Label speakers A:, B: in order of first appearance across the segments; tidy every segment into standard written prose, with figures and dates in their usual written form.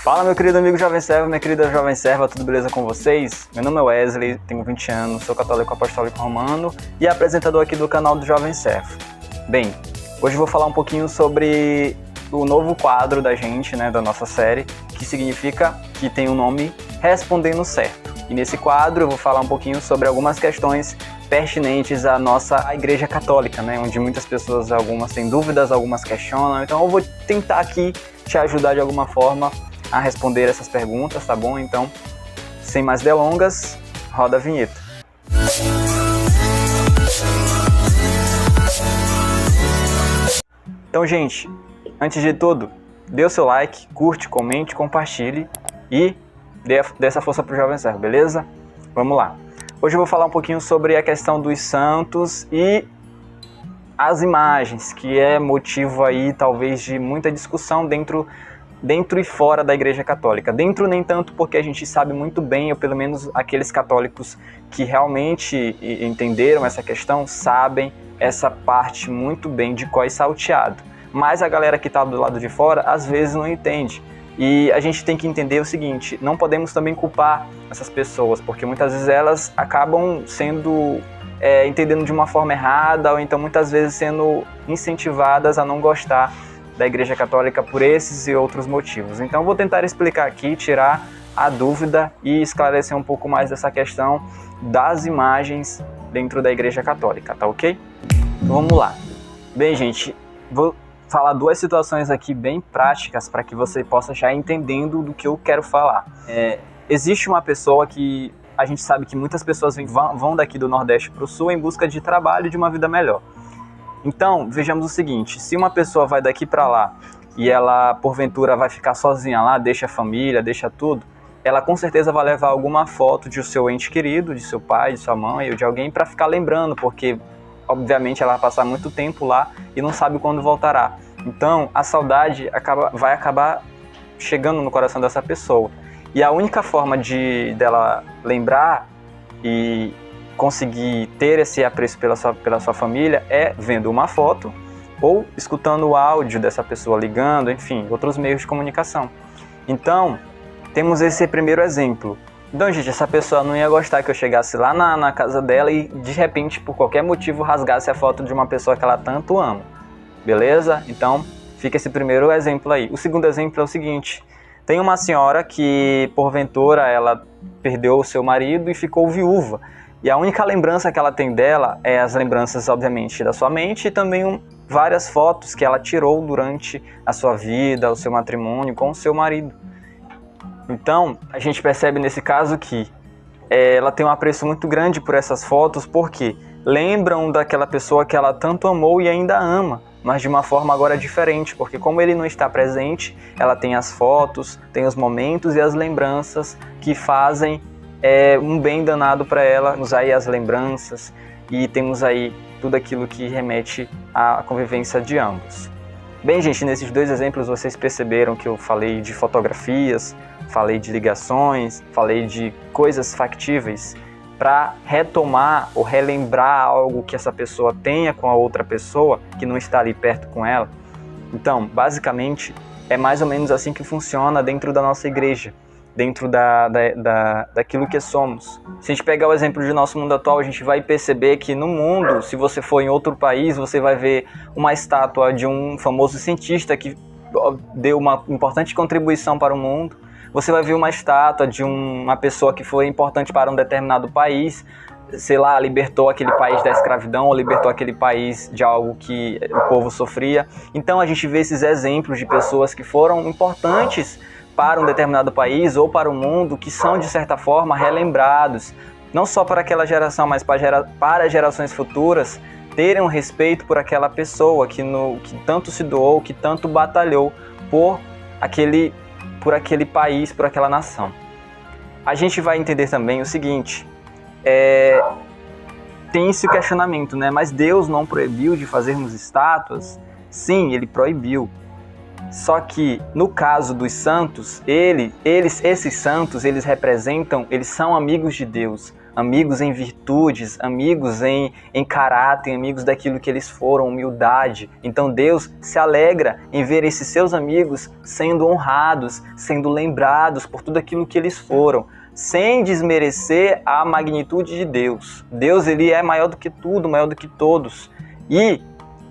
A: Fala, meu querido amigo Jovem Serva, minha querida Jovem Serva, tudo beleza com vocês? Meu nome é Wesley, tenho 20 anos, sou católico apostólico romano e apresentador aqui do canal do Jovem Serva. Bem, hoje eu vou falar um pouquinho sobre o novo quadro da gente, da nossa série, que significa que tem o nome Respondendo Certo. E nesse quadro eu vou falar um pouquinho sobre algumas questões pertinentes à nossa Igreja Católica, onde muitas pessoas, algumas têm dúvidas, algumas questionam. Então eu vou tentar aqui te ajudar de alguma forma a responder essas perguntas, tá bom? Então, sem mais delongas, roda a vinheta. Então, gente, antes de tudo, dê o seu like, curte, comente, compartilhe e dê essa força pro Jovem Servo, beleza? Vamos lá. Hoje eu vou falar um pouquinho sobre a questão dos santos e as imagens, que é motivo aí talvez de muita discussão dentro e fora da Igreja Católica. Dentro nem tanto, porque a gente sabe muito bem, ou pelo menos aqueles católicos que realmente entenderam essa questão, sabem essa parte muito bem de có e salteado. Mas a galera que está do lado de fora, às vezes não entende. E a gente tem que entender o seguinte, não podemos também culpar essas pessoas, porque muitas vezes elas acabam sendo entendendo de uma forma errada, ou então muitas vezes sendo incentivadas a não gostar da Igreja Católica por esses e outros motivos. Então eu vou tentar explicar aqui, tirar a dúvida e esclarecer um pouco mais dessa questão das imagens dentro da Igreja Católica, tá ok? Então vamos lá. Bem, gente, vou falar duas situações aqui bem práticas para que você possa já entendendo do que eu quero falar. Existe uma pessoa que a gente sabe que muitas pessoas vão daqui do Nordeste para o Sul em busca de trabalho e de uma vida melhor. Então, vejamos o seguinte, se uma pessoa vai daqui para lá e ela, porventura, vai ficar sozinha lá, deixa a família, deixa tudo, ela com certeza vai levar alguma foto de seu ente querido, de seu pai, de sua mãe ou de alguém para ficar lembrando, porque, obviamente, ela vai passar muito tempo lá e não sabe quando voltará. Então, a saudade vai acabar chegando no coração dessa pessoa. E a única forma dela lembrar e conseguir ter esse apreço pela sua família é vendo uma foto ou escutando o áudio dessa pessoa ligando, enfim, outros meios de comunicação. Então, temos esse primeiro exemplo. Então, gente, essa pessoa não ia gostar que eu chegasse lá na casa dela e, de repente, por qualquer motivo, rasgasse a foto de uma pessoa que ela tanto ama. Beleza? Então, fica esse primeiro exemplo aí. O segundo exemplo é o seguinte. Tem uma senhora que, porventura, ela perdeu o seu marido e ficou viúva. E a única lembrança que ela tem dela é as lembranças, obviamente, da sua mente e também várias fotos que ela tirou durante a sua vida, o seu matrimônio com o seu marido. Então, a gente percebe nesse caso que ela tem um apreço muito grande por essas fotos, porque lembram daquela pessoa que ela tanto amou e ainda ama, mas de uma forma agora diferente, porque como ele não está presente, ela tem as fotos, tem os momentos e as lembranças que fazem um bem danado para ela. Temos aí as lembranças e temos aí tudo aquilo que remete à convivência de ambos. Bem, gente, nesses dois exemplos vocês perceberam que eu falei de fotografias, falei de ligações, falei de coisas factíveis para retomar ou relembrar algo que essa pessoa tenha com a outra pessoa que não está ali perto com ela. Então, basicamente, é mais ou menos assim que funciona dentro da nossa igreja, dentro daquilo que somos. Se a gente pegar o exemplo do nosso mundo atual, a gente vai perceber que no mundo, se você for em outro país, você vai ver uma estátua de um famoso cientista que deu uma importante contribuição para o mundo. Você vai ver uma estátua de uma pessoa que foi importante para um determinado país, sei lá, libertou aquele país da escravidão ou libertou aquele país de algo que o povo sofria. Então a gente vê esses exemplos de pessoas que foram importantes para um determinado país ou para o mundo, que são, de certa forma, relembrados, não só para aquela geração, mas para gerações futuras, terem um respeito por aquela pessoa que tanto se doou, que tanto batalhou por aquele país, por aquela nação. A gente vai entender também o seguinte, tem esse questionamento, mas Deus não proibiu de fazermos estátuas? Sim, Ele proibiu. Só que no caso dos santos, esses santos, eles são amigos de Deus, amigos em virtudes, amigos em caráter, amigos daquilo que eles foram, humildade. Então Deus se alegra em ver esses seus amigos sendo honrados, sendo lembrados por tudo aquilo que eles foram, sem desmerecer a magnitude de Deus. Deus, ele é maior do que tudo, maior do que todos. E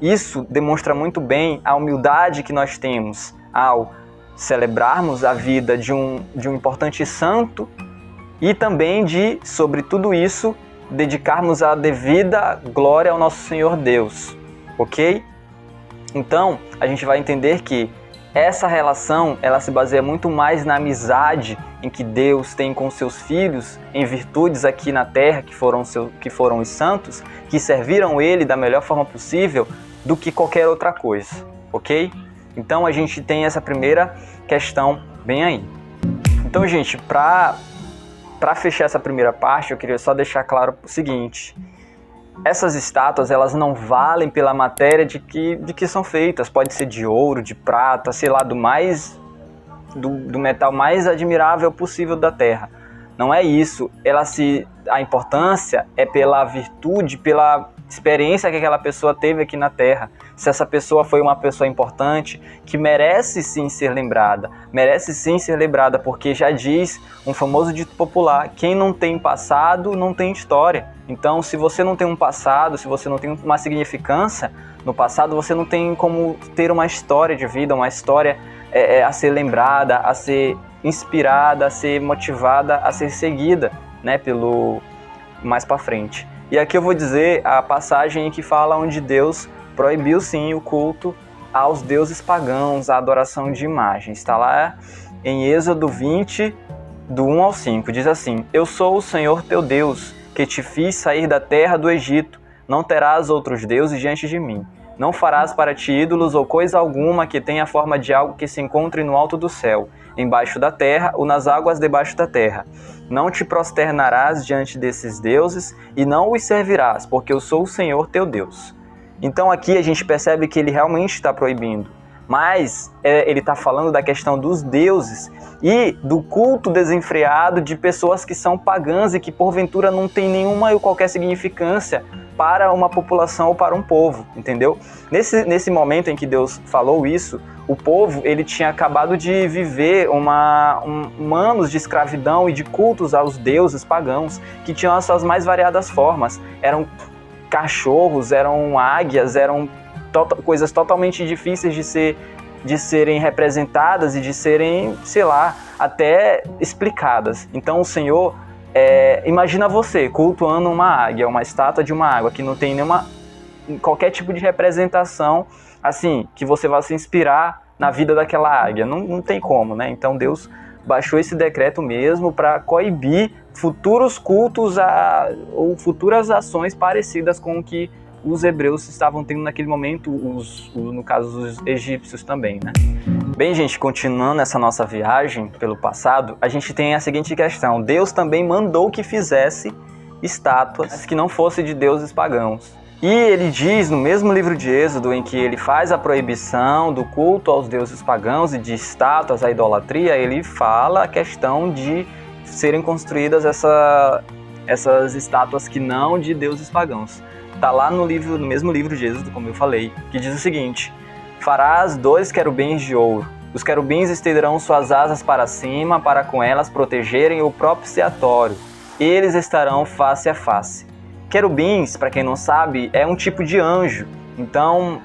A: isso demonstra muito bem a humildade que nós temos ao celebrarmos a vida de um importante santo e também de, sobre tudo isso, dedicarmos a devida glória ao nosso Senhor Deus, ok? Então, a gente vai entender que essa relação, ela se baseia muito mais na amizade em que Deus tem com seus filhos, em virtudes aqui na terra, que foram os santos, que serviram Ele da melhor forma possível, do que qualquer outra coisa, ok? Então a gente tem essa primeira questão bem aí. Então, gente, para fechar essa primeira parte, eu queria só deixar claro o seguinte: essas estátuas, elas não valem pela matéria de que são feitas. Pode ser de ouro, de prata, sei lá, do metal mais admirável possível da terra. Não é isso. A importância é pela virtude, pela experiência que aquela pessoa teve aqui na terra. Se essa pessoa foi uma pessoa importante, que merece sim ser lembrada, porque já diz um famoso dito popular: quem não tem passado não tem história. Então, se você não tem um passado, se você não tem uma significância no passado, você não tem como ter uma história de vida, uma história a ser lembrada, a ser inspirada, a ser motivada, a ser seguida, né, pelo mais para frente. E aqui eu vou dizer a passagem que fala onde Deus proibiu sim o culto aos deuses pagãos, a adoração de imagens. Está lá em Êxodo 20, do 1 ao 5. Diz assim: Eu sou o Senhor teu Deus, que te fiz sair da terra do Egito. Não terás outros deuses diante de mim. Não farás para ti ídolos ou coisa alguma que tenha a forma de algo que se encontre no alto do céu, embaixo da terra ou nas águas debaixo da terra. Não te prosternarás diante desses deuses e não os servirás, porque eu sou o Senhor teu Deus. Então aqui a gente percebe que ele realmente está proibindo, mas ele está falando da questão dos deuses e do culto desenfreado de pessoas que são pagãs e que porventura não tem nenhuma ou qualquer significância para uma população ou para um povo, entendeu? Nesse momento em que Deus falou isso, o povo ele tinha acabado de viver anos de escravidão e de cultos aos deuses pagãos, que tinham as suas mais variadas formas. Eram cachorros, eram águias, eram coisas totalmente difíceis de serem representadas e de serem, sei lá, até explicadas. Então o Senhor, imagina você cultuando uma águia, uma estátua de uma águia que não tem qualquer tipo de representação assim, que você vai se inspirar na vida daquela águia. Não tem como, né? Então Deus baixou esse decreto mesmo para coibir futuros cultos ou futuras ações parecidas com o que os hebreus estavam tendo naquele momento, no caso os egípcios também, né? Bem, gente, continuando essa nossa viagem pelo passado, a gente tem a seguinte questão: Deus também mandou que fizesse estátuas que não fossem de deuses pagãos. E ele diz no mesmo livro de Êxodo, em que ele faz a proibição do culto aos deuses pagãos e de estátuas à idolatria, ele fala a questão de serem construídas essas estátuas que não de deuses pagãos. Está lá no mesmo livro de Êxodo, como eu falei, que diz o seguinte: farás 2 querubins de ouro. Os querubins estenderão suas asas para cima, para com elas protegerem o propiciatório. Eles estarão face a face. Querubins, para quem não sabe, é um tipo de anjo. Então,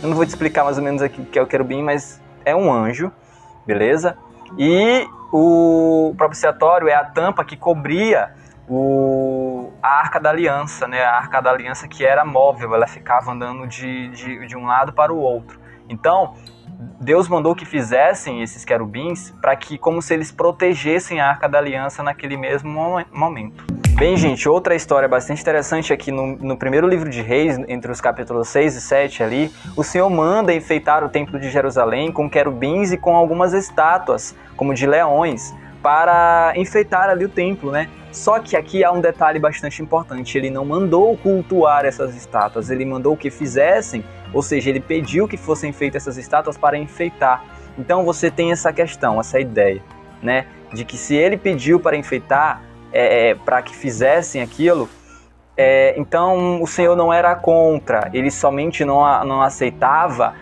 A: eu não vou te explicar mais ou menos aqui o que é o querubim, mas é um anjo, beleza? E o propiciatório é a tampa que cobria a Arca da Aliança, né? A Arca da Aliança que era móvel, ela ficava andando de um lado para o outro. Então, Deus mandou que fizessem esses querubins para que, como se eles protegessem a Arca da Aliança naquele mesmo momento. Bem, gente, outra história bastante interessante aqui no primeiro livro de Reis, entre os capítulos 6 e 7 ali, o Senhor manda enfeitar o templo de Jerusalém com querubins e com algumas estátuas, como de leões, para enfeitar ali o templo, né? Só que aqui há um detalhe bastante importante: ele não mandou cultuar essas estátuas, ele mandou que fizessem ou seja, ele pediu que fossem feitas essas estátuas para enfeitar. Então você tem essa questão, essa ideia, né, de que se ele pediu para enfeitar, para que fizessem aquilo, então o Senhor não era contra, ele somente não aceitava,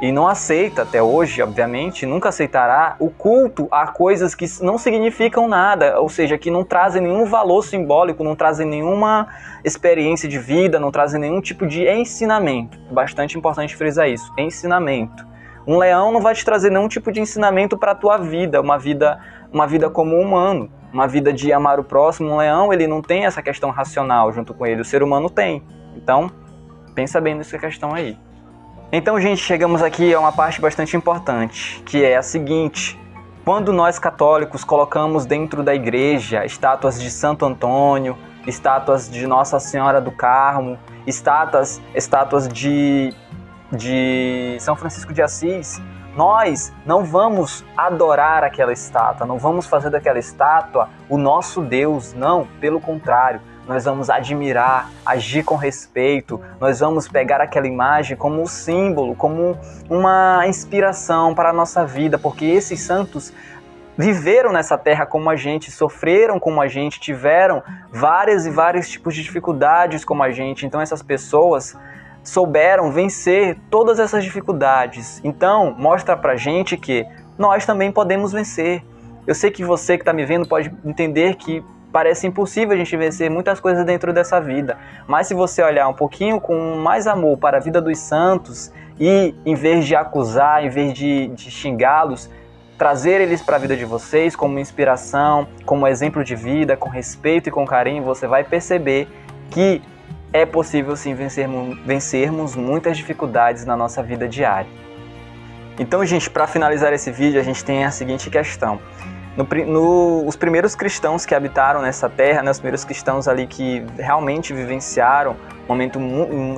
A: e não aceita até hoje, obviamente, nunca aceitará o culto a coisas que não significam nada, ou seja, que não trazem nenhum valor simbólico, não trazem nenhuma experiência de vida, não trazem nenhum tipo de ensinamento. Bastante importante frisar isso, ensinamento. Um leão não vai te trazer nenhum tipo de ensinamento para a tua vida, uma vida como humano, uma vida de amar o próximo. Um leão, ele não tem essa questão racional junto com ele, o ser humano tem. Então, pensa bem nessa questão aí. Então, gente, chegamos aqui a uma parte bastante importante, que é a seguinte: quando nós católicos colocamos dentro da igreja estátuas de Santo Antônio, estátuas de Nossa Senhora do Carmo, estátuas de São Francisco de Assis, nós não vamos adorar aquela estátua, não vamos fazer daquela estátua o nosso Deus, não, pelo contrário. Nós vamos admirar, agir com respeito, nós vamos pegar aquela imagem como um símbolo, como uma inspiração para a nossa vida, porque esses santos viveram nessa terra como a gente, sofreram como a gente, tiveram vários tipos de dificuldades como a gente. Então essas pessoas souberam vencer todas essas dificuldades. Então mostra pra gente que nós também podemos vencer. Eu sei que você que está me vendo pode entender que parece impossível a gente vencer muitas coisas dentro dessa vida, mas se você olhar um pouquinho com mais amor para a vida dos santos e, em vez de acusar, em vez de xingá-los, trazer eles para a vida de vocês como inspiração, como exemplo de vida, com respeito e com carinho, você vai perceber que é possível sim vencermos muitas dificuldades na nossa vida diária. Então, gente, para finalizar esse vídeo, a gente tem a seguinte questão. Os primeiros cristãos que habitaram nessa terra, né, os primeiros cristãos ali que realmente vivenciaram um momento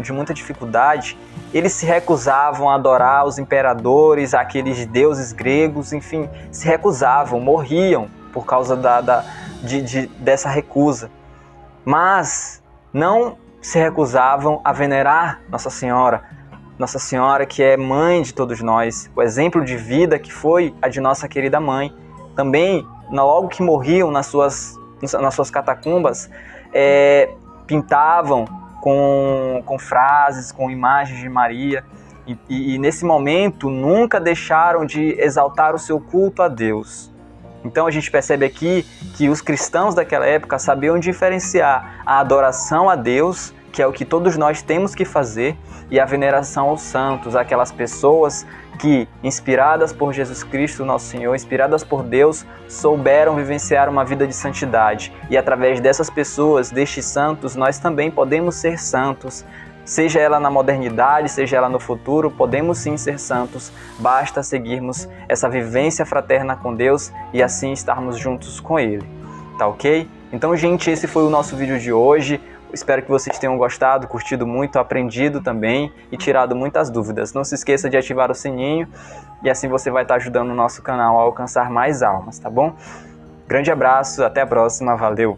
A: de muita dificuldade, eles se recusavam a adorar os imperadores, aqueles deuses gregos, enfim, se recusavam, morriam por causa dessa recusa. Mas não se recusavam a venerar Nossa Senhora que é mãe de todos nós, o exemplo de vida que foi a de nossa querida mãe. Também, logo que morriam nas suas catacumbas, pintavam com frases, com imagens de Maria, e nesse momento nunca deixaram de exaltar o seu culto a Deus. Então a gente percebe aqui que os cristãos daquela época sabiam diferenciar a adoração a Deus, que é o que todos nós temos que fazer, e a veneração aos santos, aquelas pessoas que, inspiradas por Jesus Cristo, nosso Senhor, inspiradas por Deus, souberam vivenciar uma vida de santidade. E através dessas pessoas, destes santos, nós também podemos ser santos. Seja ela na modernidade, seja ela no futuro, podemos sim ser santos. Basta seguirmos essa vivência fraterna com Deus e assim estarmos juntos com Ele. Tá ok? Então, gente, esse foi o nosso vídeo de hoje. Espero que vocês tenham gostado, curtido muito, aprendido também e tirado muitas dúvidas. Não se esqueça de ativar o sininho e assim você vai estar ajudando o nosso canal a alcançar mais almas, tá bom? Grande abraço, até a próxima, valeu!